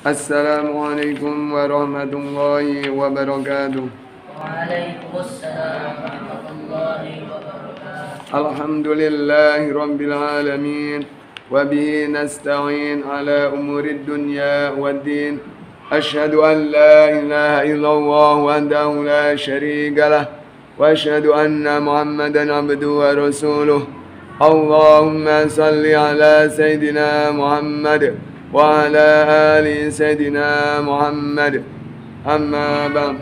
Assalamualaikum warahmatullahi wabarakatuh. Waalaikumsalam warahmatullahi wabarakatuh. Alhamdulillahi rabbil alamin. Wa bihi nasta'in ala umurid dunya waddin. Asyhadu an la ilaha illallah wahdahu la syarika lah. Wa asyhadu anna Muhammadan abduhu wa rasuluh. Allahumma salli ala Sayyidina Muhammad wa ala ali Sayyidina Muhammad. Amma ba'd.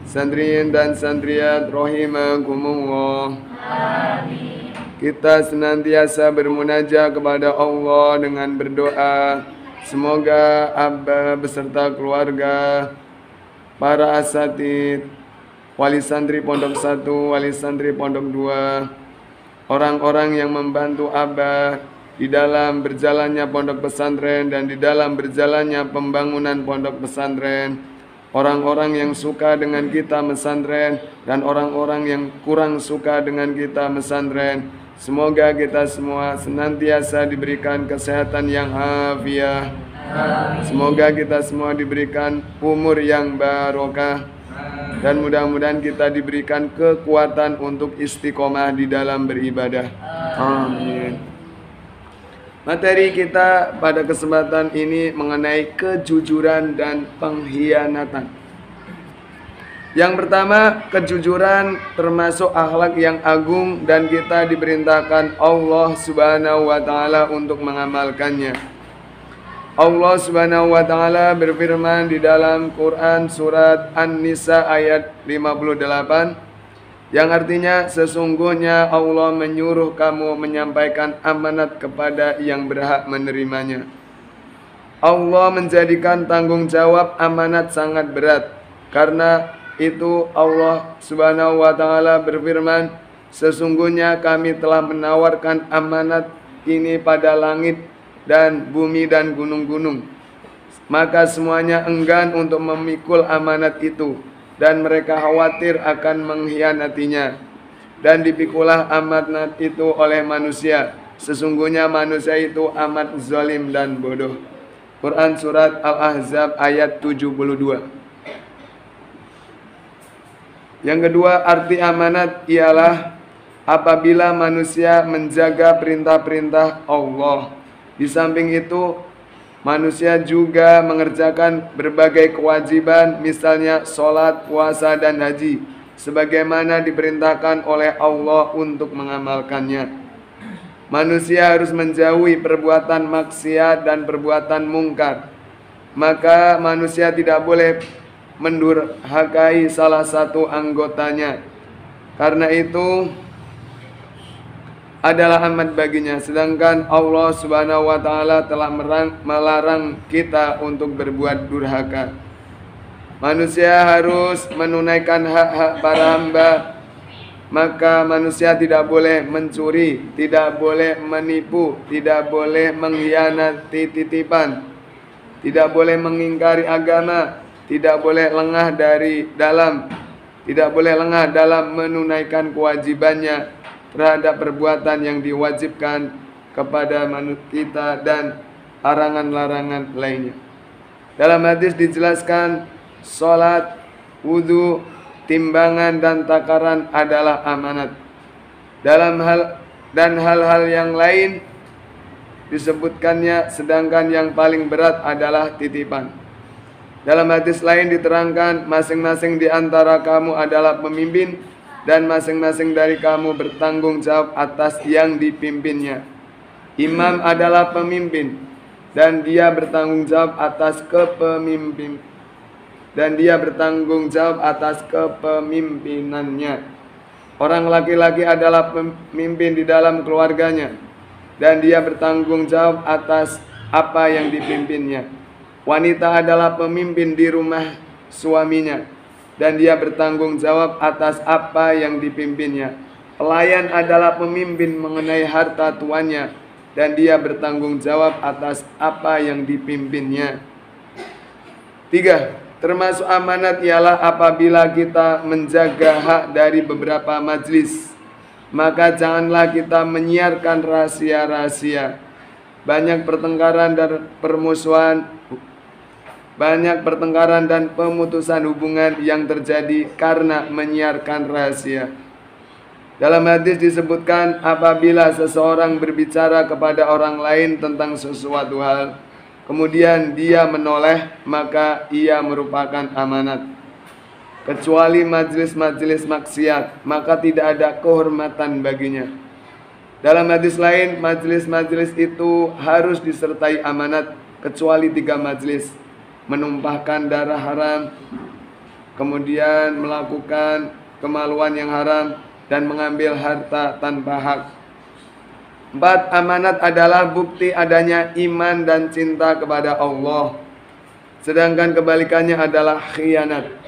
Santrin dan santriat rahimakumullah. Amin. Kita senantiasa bermunajat kepada Allah dengan berdoa. Semoga Abah beserta keluarga, para asatid, wali santri Pondok 1, wali santri Pondok 2, orang-orang yang membantu Abah di dalam berjalannya pondok pesantren dan di dalam berjalannya pembangunan pondok pesantren, orang-orang yang suka dengan kita mesantren dan orang-orang yang kurang suka dengan kita mesantren. Semoga kita semua senantiasa diberikan kesehatan yang afiah. Semoga kita semua diberikan umur yang barokah. Dan mudah-mudahan kita diberikan kekuatan untuk istiqomah di dalam beribadah. Amin. Materi kita pada kesempatan ini mengenai kejujuran dan pengkhianatan. Yang pertama, kejujuran termasuk akhlak yang agung dan kita diperintahkan Allah Subhanahu wa taala untuk mengamalkannya. Allah Subhanahu wa taala berfirman di dalam Quran surat An-Nisa ayat 58 yang artinya sesungguhnya Allah menyuruh kamu menyampaikan amanat kepada yang berhak menerimanya. Allah menjadikan tanggung jawab amanat sangat berat. Karena itu Allah Subhanahu wa taala berfirman, sesungguhnya kami telah menawarkan amanat ini pada langit dan bumi dan gunung-gunung. Maka semuanya enggan untuk memikul amanat itu dan mereka khawatir akan mengkhianatinya. Dan dipikulah amanat itu oleh manusia. Sesungguhnya manusia itu amat zalim dan bodoh. Quran surat Al-Ahzab ayat 72. Yang kedua, arti amanat ialah apabila manusia menjaga perintah-perintah Allah. Di samping itu, manusia juga mengerjakan berbagai kewajiban, misalnya sholat, puasa, dan haji, sebagaimana diperintahkan oleh Allah untuk mengamalkannya. Manusia harus menjauhi perbuatan maksiat dan perbuatan mungkar. Maka manusia tidak boleh mendurhakai salah satu anggotanya. Karena itu adalah amat baginya. Sedangkan Allah Subhanahu wa taala telah melarang kita untuk berbuat durhaka. Manusia harus menunaikan hak-hak para hamba. Maka manusia tidak boleh mencuri, tidak boleh menipu, tidak boleh mengkhianati titipan, tidak boleh mengingkari agama, tidak boleh lengah dalam menunaikan kewajibannya terhadap perbuatan yang diwajibkan kepada manusia kita dan larangan-larangan lainnya. Dalam hadis dijelaskan sholat, wudhu, timbangan dan takaran adalah amanat. Hal-hal yang lain disebutkannya, sedangkan yang paling berat adalah titipan. Dalam hadis lain diterangkan, masing-masing di antara kamu adalah pemimpin dan masing-masing dari kamu bertanggung jawab atas yang dipimpinnya. Imam adalah pemimpin dan dia bertanggung jawab atas kepemimpinannya. Orang laki-laki adalah pemimpin di dalam keluarganya dan dia bertanggung jawab atas apa yang dipimpinnya. Wanita adalah pemimpin di rumah suaminya dan dia bertanggung jawab atas apa yang dipimpinnya. Pelayan adalah pemimpin mengenai harta tuannya dan dia bertanggung jawab atas apa yang dipimpinnya. 3. Termasuk amanat ialah apabila kita menjaga hak dari beberapa majlis, maka janganlah kita menyiarkan rahasia-rahasia. Banyak pertengkaran dan permusuhan banyak pertengkaran dan pemutusan hubungan yang terjadi karena menyiarkan rahasia. Dalam hadis disebutkan apabila seseorang berbicara kepada orang lain tentang sesuatu hal, kemudian dia menoleh, maka ia merupakan amanat. Kecuali majelis-majelis maksiat, maka tidak ada kehormatan baginya. Dalam hadis lain, majelis-majelis itu harus disertai amanat, kecuali 3 majelis: menumpahkan darah haram, kemudian melakukan kemaluan yang haram, dan mengambil harta tanpa hak. 4, amanat adalah bukti adanya iman dan cinta kepada Allah. Sedangkan kebalikannya adalah khianat.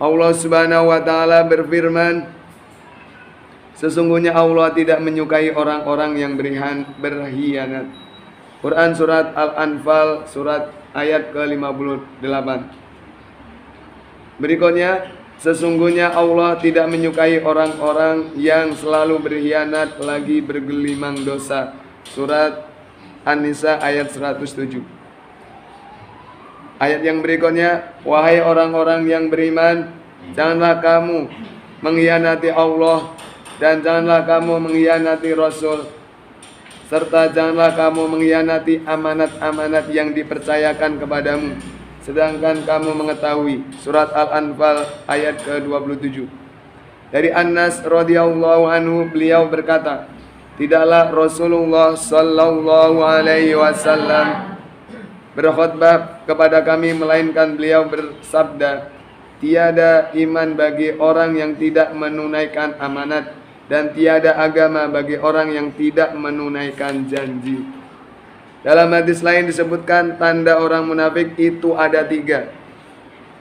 Allah Subhanahu wa taala berfirman, sesungguhnya Allah tidak menyukai orang-orang yang berkhianat. Quran surat Al-Anfal surat ayat ke-58. Berikutnya, sesungguhnya Allah tidak menyukai orang-orang yang selalu berkhianat lagi bergelimang dosa. Surat An-Nisa ayat 107. Ayat yang berikutnya, wahai orang-orang yang beriman, janganlah kamu mengkhianati Allah dan janganlah kamu mengkhianati Rasul, serta janganlah kamu mengkhianati amanat-amanat yang dipercayakan kepadamu, sedangkan kamu mengetahui. Surat Al-Anfal ayat ke-27. Dari Anas radhiyallahu anhu, beliau berkata, tidaklah Rasulullah sallallahu alaihi wasallam berkhutbah kepada kami melainkan beliau bersabda, tiada iman bagi orang yang tidak menunaikan amanat, dan tiada agama bagi orang yang tidak menunaikan janji. Dalam hadis lain disebutkan tanda orang munafik itu ada 3.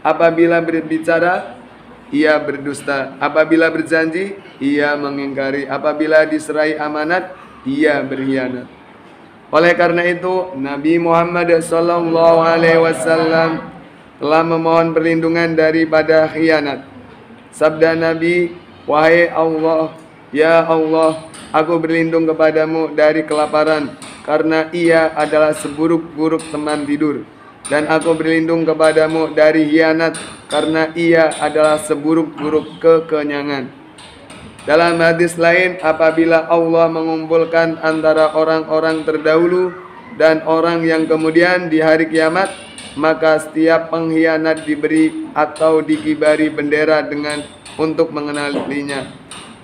Apabila berbicara, ia berdusta. Apabila berjanji, ia mengingkari. Apabila diserai amanat, ia berkhianat. Oleh karena itu, Nabi Muhammad SAW telah memohon perlindungan daripada khianat. Sabda Nabi, wahai Allah, ya Allah, aku berlindung kepadamu dari kelaparan, karena ia adalah seburuk-buruk teman tidur. Dan aku berlindung kepadamu dari khianat, karena ia adalah seburuk-buruk kekenyangan. Dalam hadis lain, apabila Allah mengumpulkan antara orang-orang terdahulu dan orang yang kemudian di hari kiamat, maka setiap pengkhianat diberi atau dikibari bendera untuk mengenalinya.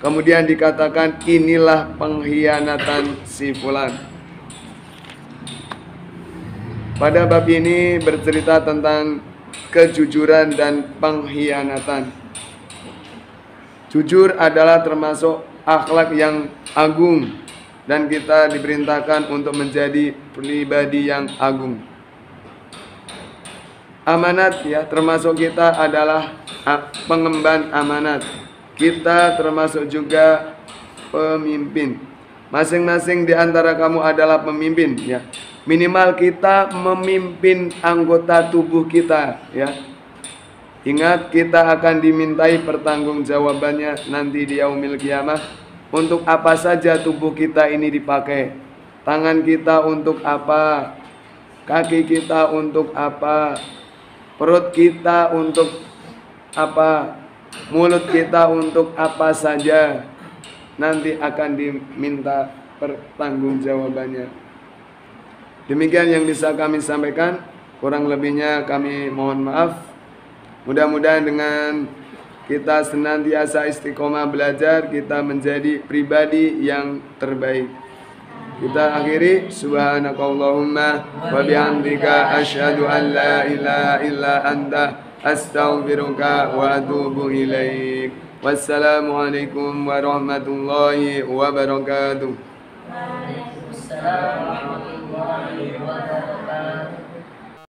Kemudian dikatakan, inilah pengkhianatan si fulan. Pada bab ini bercerita tentang kejujuran dan pengkhianatan. Jujur adalah termasuk akhlak yang agung, dan kita diperintahkan untuk menjadi pribadi yang agung. Amanat, ya, termasuk kita adalah pengemban amanat. Kita termasuk juga pemimpin. Masing-masing di antara kamu adalah pemimpin, ya. Minimal kita memimpin anggota tubuh kita, ya. Ingat, kita akan dimintai pertanggungjawabannya nanti di yaumil qiyamah. Untuk apa saja tubuh kita ini dipakai? Tangan kita untuk apa? Kaki kita untuk apa? Perut kita untuk apa? Mulut kita untuk apa saja? Nanti akan diminta pertanggungjawabannya. Demikian yang bisa kami sampaikan. Kurang lebihnya kami mohon maaf. Mudah-mudahan dengan kita senantiasa istiqomah belajar, kita menjadi pribadi yang terbaik. Kita akhiri, subhanakallahumma wa bihamdika asyhadu an la ilaha illa anta astaghfiruka wa atubu ilaik. Wassalamualaikum warahmatullahi wabarakatuh. Waalaikumsalam warahmatullahi wabarakatuh.